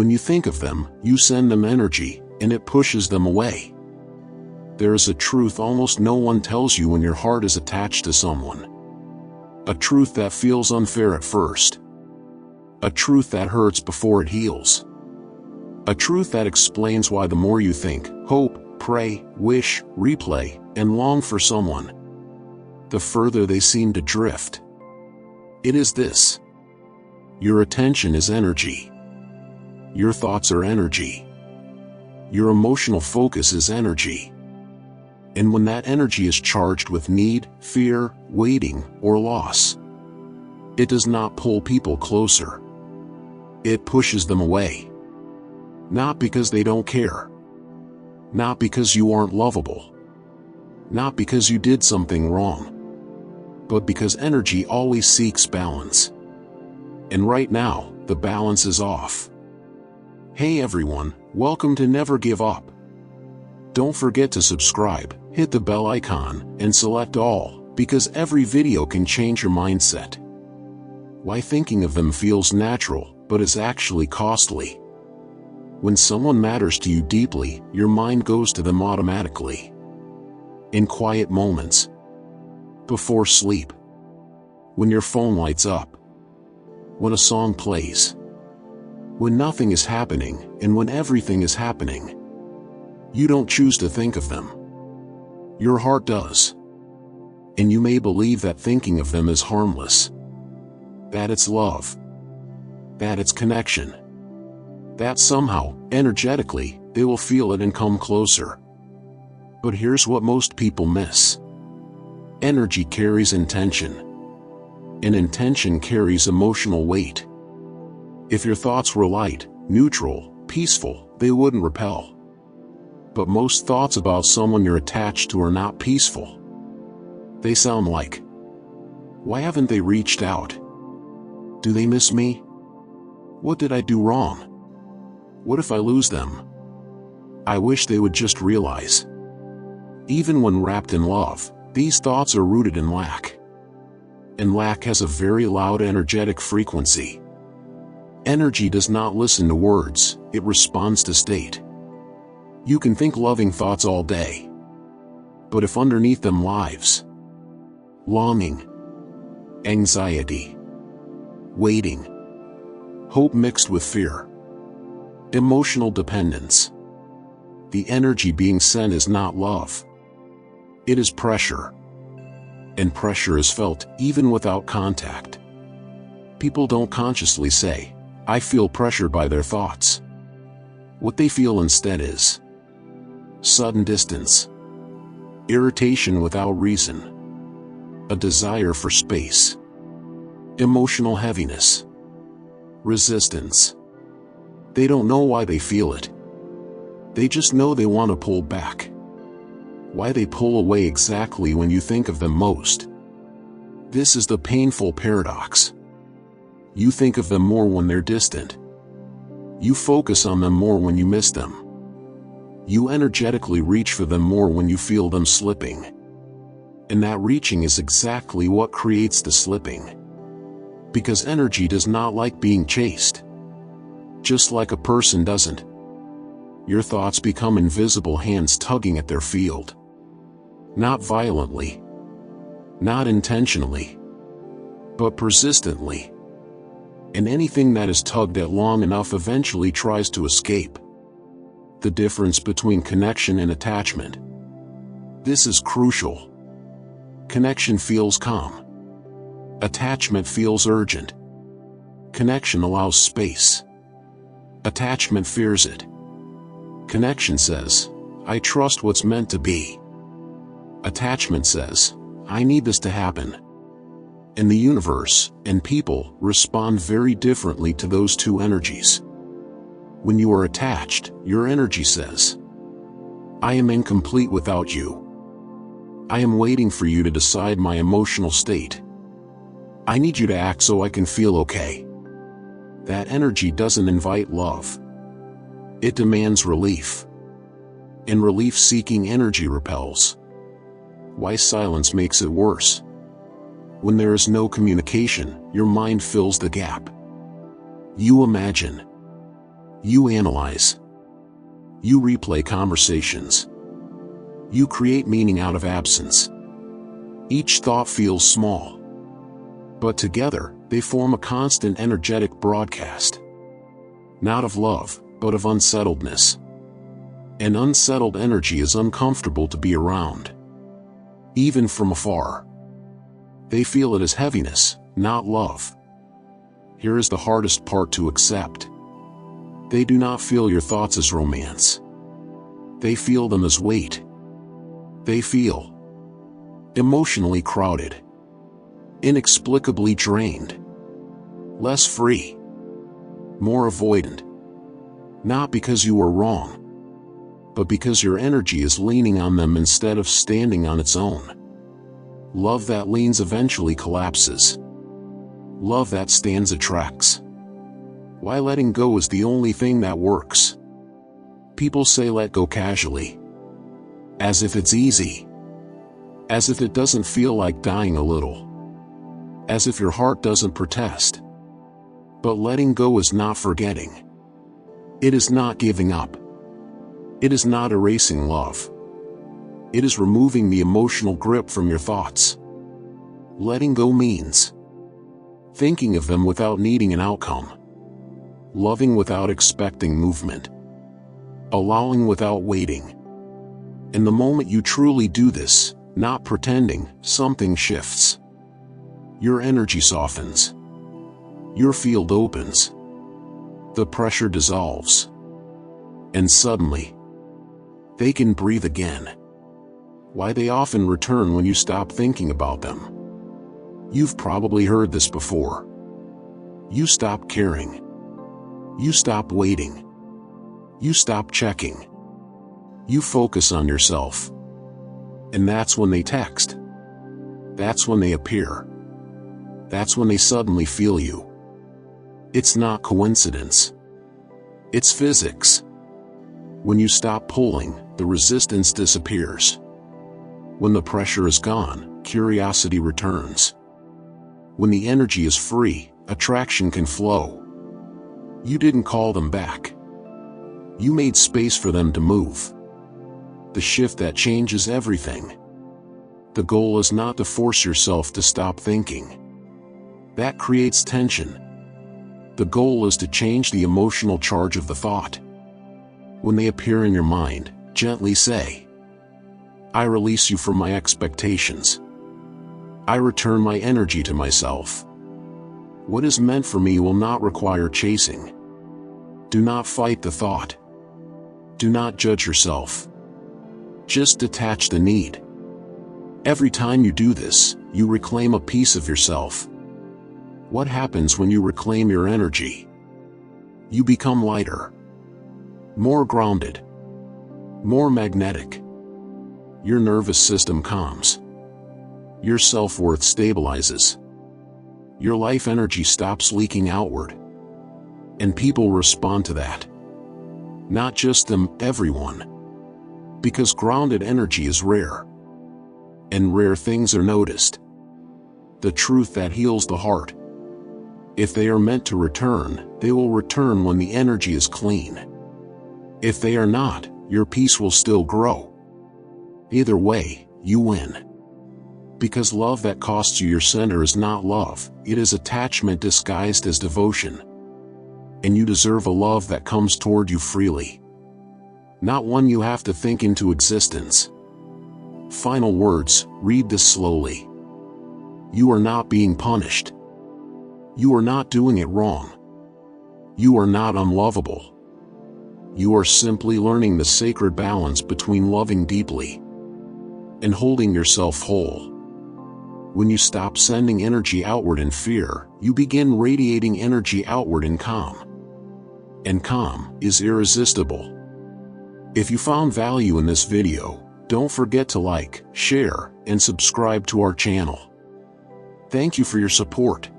When you think of them, you send them energy, and it pushes them away. There is a truth almost no one tells you when your heart is attached to someone. A truth that feels unfair at first. A truth that hurts before it heals. A truth that explains why the more you think, hope, pray, wish, replay, and long for someone, the further they seem to drift. It is this. Your attention is energy. Your thoughts are energy. Your emotional focus is energy. And when that energy is charged with need, fear, waiting, or loss, it does not pull people closer. It pushes them away. Not because they don't care. Not because you aren't lovable. Not because you did something wrong. But because energy always seeks balance. And right now, the balance is off. Hey everyone, welcome to Never Give Up. Don't forget to subscribe, hit the bell icon, and select all, because every video can change your mindset. Why thinking of them feels natural, but is actually costly. When someone matters to you deeply, your mind goes to them automatically. In quiet moments. Before sleep. When your phone lights up. When a song plays. When nothing is happening, and when everything is happening. You don't choose to think of them. Your heart does. And you may believe that thinking of them is harmless. That it's love. That it's connection. That somehow, energetically, they will feel it and come closer. But here's what most people miss. Energy carries intention. And intention carries emotional weight. If your thoughts were light, neutral, peaceful, they wouldn't repel. But most thoughts about someone you're attached to are not peaceful. They sound like, why haven't they reached out? Do they miss me? What did I do wrong? What if I lose them? I wish they would just realize. Even when wrapped in love, these thoughts are rooted in lack. And lack has a very loud energetic frequency. Energy does not listen to words, it responds to state. You can think loving thoughts all day. But if underneath them lies longing, anxiety, waiting, hope mixed with fear, emotional dependence, the energy being sent is not love. It is pressure. And pressure is felt even without contact. People don't consciously say, I feel pressure by their thoughts. What they feel instead is sudden distance, irritation without reason, a desire for space, emotional heaviness, resistance. They don't know why they feel it. They just know they want to pull back. Why they pull away exactly when you think of them most. This is the painful paradox. You think of them more when they're distant. You focus on them more when you miss them. You energetically reach for them more when you feel them slipping. And that reaching is exactly what creates the slipping. Because energy does not like being chased. Just like a person doesn't. Your thoughts become invisible hands tugging at their field. Not violently. Not intentionally. But persistently. And anything that is tugged at long enough eventually tries to escape. The difference between connection and attachment. This is crucial. Connection feels calm. Attachment feels urgent. Connection allows space. Attachment fears it. Connection says, I trust what's meant to be. Attachment says, I need this to happen. And the universe, and people, respond very differently to those two energies. When you are attached, your energy says, I am incomplete without you. I am waiting for you to decide my emotional state. I need you to act so I can feel okay. That energy doesn't invite love. It demands relief. And relief-seeking energy repels. Why silence makes it worse. When there is no communication, your mind fills the gap. You imagine. You analyze. You replay conversations. You create meaning out of absence. Each thought feels small, but together, they form a constant energetic broadcast. Not of love, but of unsettledness. And unsettled energy is uncomfortable to be around. Even from afar. They feel it as heaviness, not love. Here is the hardest part to accept. They do not feel your thoughts as romance. They feel them as weight. They feel emotionally crowded, inexplicably drained, less free, more avoidant. Not because you are wrong, but because your energy is leaning on them instead of standing on its own. Love that leans eventually collapses. Love that stands attracts. Why letting go is the only thing that works. People say let go casually, as if it's easy, as if it doesn't feel like dying a little, as if your heart doesn't protest. But letting go is not forgetting. It is not giving up. It is not erasing love. It is removing the emotional grip from your thoughts. Letting go means thinking of them without needing an outcome. Loving without expecting movement. Allowing without waiting. And the moment you truly do this, not pretending, something shifts. Your energy softens. Your field opens. The pressure dissolves. And suddenly, they can breathe again. Why they often return when you stop thinking about them. You've probably heard this before. You stop caring. You stop waiting. You stop checking. You focus on yourself. And that's when they text. That's when they appear. That's when they suddenly feel you. It's not coincidence. It's physics. When you stop pulling, the resistance disappears. When the pressure is gone, curiosity returns. When the energy is free, attraction can flow. You didn't call them back. You made space for them to move. The shift that changes everything. The goal is not to force yourself to stop thinking. That creates tension. The goal is to change the emotional charge of the thought. When they appear in your mind, gently say, I release you from my expectations. I return my energy to myself. What is meant for me will not require chasing. Do not fight the thought. Do not judge yourself. Just detach the need. Every time you do this, you reclaim a piece of yourself. What happens when you reclaim your energy? You become lighter, more grounded, more magnetic. Your nervous system calms. Your self-worth stabilizes. Your life energy stops leaking outward. And people respond to that. Not just them, everyone. Because grounded energy is rare. And rare things are noticed. The truth that heals the heart. If they are meant to return, they will return when the energy is clean. If they are not, your peace will still grow. Either way, you win. Because love that costs you your center is not love, it is attachment disguised as devotion. And you deserve a love that comes toward you freely. Not one you have to think into existence. Final words, read this slowly. You are not being punished. You are not doing it wrong. You are not unlovable. You are simply learning the sacred balance between loving deeply and holding yourself whole. When you stop sending energy outward in fear, you begin radiating energy outward in calm. And calm is irresistible. If you found value in this video, don't forget to like, share, and subscribe to our channel. Thank you for your support.